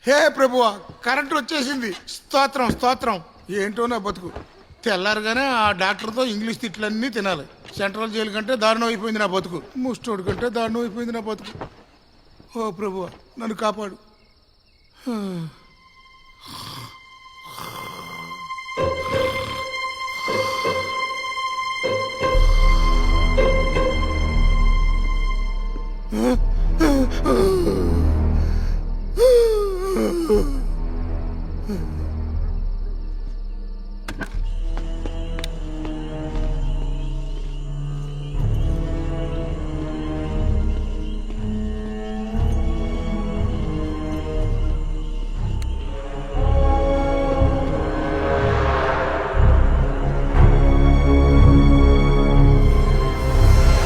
హే ప్రభువా, కరెంట్ వచ్చేసింది. స్తోత్రం స్తోత్రం. ఏంటో నా బతుకు. తెల్లారుగానే ఆ డాక్టర్తో ఇంగ్లీష్ తిట్లన్నీ తినాలి. సెంట్రల్ జైలు కంటే దారుణం అయిపోయింది నా బతుకు. ముస్టోడు కంటే దారుణం అయిపోయింది నా బతుకు. ఓ ప్రభువా, నన్ను కాపాడు.